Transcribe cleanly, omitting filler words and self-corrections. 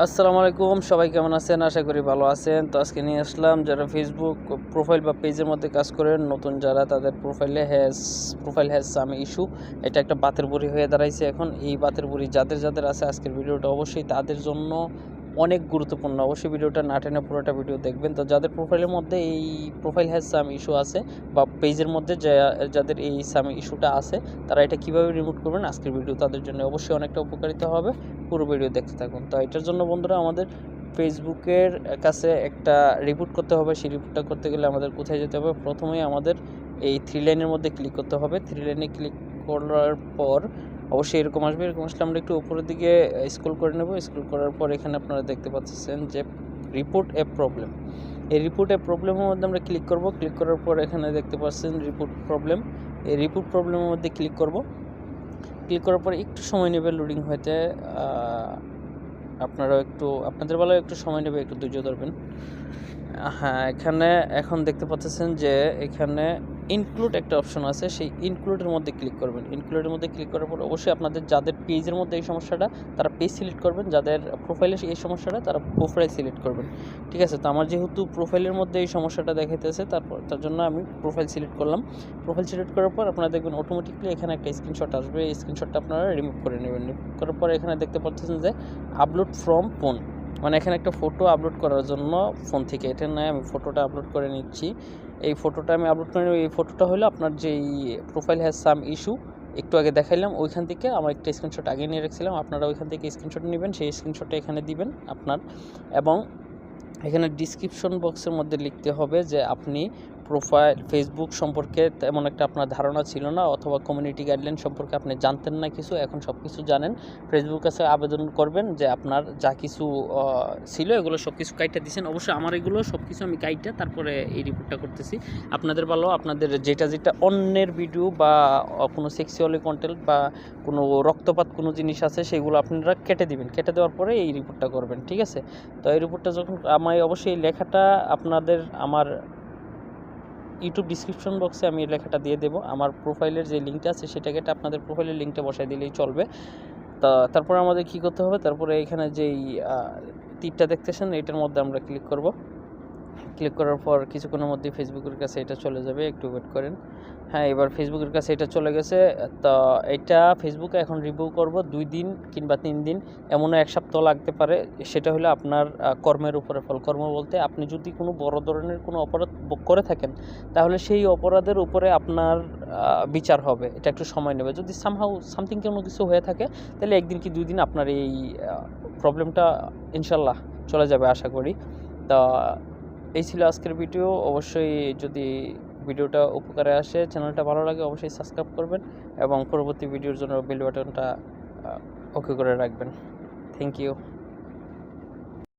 আসসালামু আলাইকুম, সবাই কেমন আছেন? আশা করি ভালো আছেন। তো আজকে নিয়ে আসলাম যারা ফেসবুক প্রোফাইল বা পেজের মধ্যে কাজ করেন, নতুন যারা তাদের প্রোফাইল হ্যাজ সাম ইস্যু। এটা একটা বাতের বুড়ি হয়ে দাঁড়াইছে এখন। এই বাতের বুড়ি যাদের আছে আজকের ভিডিওটা অবশ্যই তাদের জন্য অনেক গুরুত্বপূর্ণ। অবশ্যই ভিডিওটা না টেনে পুরোটা ভিডিও দেখবেন। তো যাদের প্রোফাইলের মধ্যে এই প্রোফাইল হ্যাজ সাম ইস্যু আছে বা পেজের মধ্যে যাদের এই সাম ইস্যুটা আছে, তারা এটা কীভাবে রিমুভ করবেন আজকের ভিডিও তাদের জন্য অবশ্যই অনেকটা উপকারিতা হবে। পুরো ভিডিও দেখতে থাকুন। তো এটার জন্য বন্ধুরা আমাদের ফেসবুকের কাছে একটা রিপোর্ট করতে হবে। সেই রিপোর্টটা করতে গেলে আমাদের কোথায় যেতে হবে? প্রথমেই আমাদের এই 3 লাইনের মধ্যে ক্লিক করতে হবে। 3 লাইনে ক্লিক করার পর অবশ্যই এরকম আসবে। এরকম আসলে আমরা একটু উপরের দিকে স্ক্রল করে নেব। স্ক্রল করার পর এখানে আপনারা দেখতে পাচ্ছেন যে রিপোর্ট এ প্রবলেম। এই রিপোর্ট এ প্রবলেমের মধ্যে আমরা ক্লিক করব। ক্লিক করার পর এখানে দেখতে পাচ্ছেন রিপোর্ট প্রবলেম। এই রিপোর্ট প্রবলেমের মধ্যে ক্লিক করব। ক্লিক করার পর একটু সময় নেবে লোডিং হতে। আপনাদের বেলায় একটু সময় নেবে, একটু ধৈর্য ধরবেন। হ্যাঁ, এখানে এখন দেখতে পাচ্ছেন যে এখানে ইনক্লুড একটা অপশন আছে, সেই ইনক্লুডের মধ্যে ক্লিক করবেন। ইনক্লুডের মধ্যে ক্লিক করার পর অবশ্যই আপনাদের যাদের পেজের মধ্যে এই সমস্যাটা তারা পেজ সিলেক্ট করবেন, যাদের প্রোফাইলে এই সমস্যাটা তারা প্রোফাইল সিলেক্ট করবেন। ঠিক আছে, তো আমার যেহেতু প্রোফাইলের মধ্যে এই সমস্যাটা দেখাইতেছে তার জন্য আমি প্রোফাইল সিলেক্ট করলাম। প্রোফাইল সিলেক্ট করার পর আপনারা দেখবেন অটোমেটিকলি এখানে একটা স্ক্রিনশট আসবে। এই স্ক্রিনশটটা আপনারা রিমুভ করে নেবেন। রিমুভ করার পর এখানে দেখতে পাচ্ছেন যে আপলোড ফ্রম ফোন, মানে এখানে একটা ফটো আপলোড করার জন্য ফোন থেকে, এটা নয় আমি ফটোটা আপলোড করে নিচ্ছি। এই ফটোটা আমি আপলোড করে নেব। এই ফটোটা হলো আপনার যেই প্রোফাইল হ্যাজ সাম ইস্যু একটু আগে দেখাইলাম, ওইখান থেকে আমার একটা স্ক্রিনশট আগে নিয়ে রাখছিলাম। আপনারা ওইখান থেকে স্ক্রিনশট নেবেন, সেই স্ক্রিনশটটা এখানে দিবেন আপনার, এবং এখানে ডিসক্রিপশন বক্সের মধ্যে লিখতে হবে যে আপনি ফেসবুক সম্পর্কে তেমন একটা আপনার ধারণা ছিল না, অথবা কমিউনিটি গাইডলাইন সম্পর্কে আপনি জানতেন না কিছু, এখন সব কিছু জানেন। ফেসবুক কাছে আবেদন করবেন যে আপনার যা কিছু ছিল এগুলো সব কিছু কাইটা দিয়েছেন। অবশ্যই আমার এগুলো সব কিছু আমি কাইটা তারপরে এই রিপোর্টটা করতেছি। আপনাদের ভালো, আপনাদের যেটা অন্যের ভিডিও বা কোনো সেক্সুয়ালি কন্টেন্ট বা কোনো রক্তপাত কোনো জিনিস আছে সেগুলো আপনারা কেটে দিবেন। কেটে দেওয়ার পরে এই রিপোর্টটা করবেন। ঠিক আছে, তো এই রিপোর্টটা যখন অবশ্যই এই লেখাটা আপনাদের আমার ইউটিউব ডিসক্রিপশন বক্সে আমি এই লেখাটা দিয়ে দেবো। আমার প্রোফাইলের যে লিঙ্কটা আছে সেটাকে আপনাদের প্রোফাইলের লিঙ্কটা বসাই দিলেই চলবে। তা তারপরে আমাদের কি করতে হবে? তারপরে এখানে যেই তীরটা দেখতেছেন এটার মধ্যে আমরা ক্লিক করব। ক্লিক করার পর কিছুক্ষণের মধ্যে ফেসবুকের কাছে এটা চলে যাবে, একটু ওয়েট করেন। হ্যাঁ, এবার ফেসবুকের কাছে এটা চলে গেছে। তো এটা ফেসবুকে এখন রিভিউ করব 2 দিন কিংবা 3 দিন, এমনও 1 সপ্তাহ লাগতে পারে। সেটা হলো আপনার কর্মের উপরে ফল। কর্ম বলতে আপনি যদি কোনো বড় ধরনের কোনো অপরাধ করে থাকেন তাহলে সেই অপরাধের উপরে আপনার বিচার হবে। এটা একটু সময় নেবে। যদি সামথিং কোনো কিছু হয়ে থাকে তাহলে 1 দিন কি 2 দিন আপনার এই প্রবলেমটা ইনশাল্লাহ চলে যাবে আশা করি। তা এই ছিল আজকের ভিডিও। অবশ্যই যদি ভিডিওটা উপকারে আসে, চ্যানেলটা ভালো লাগে অবশ্যই সাবস্ক্রাইব করবেন এবং পরবর্তী ভিডিওর জন্য বেল বাটনটা ওকে করে রাখবেন। Thank you.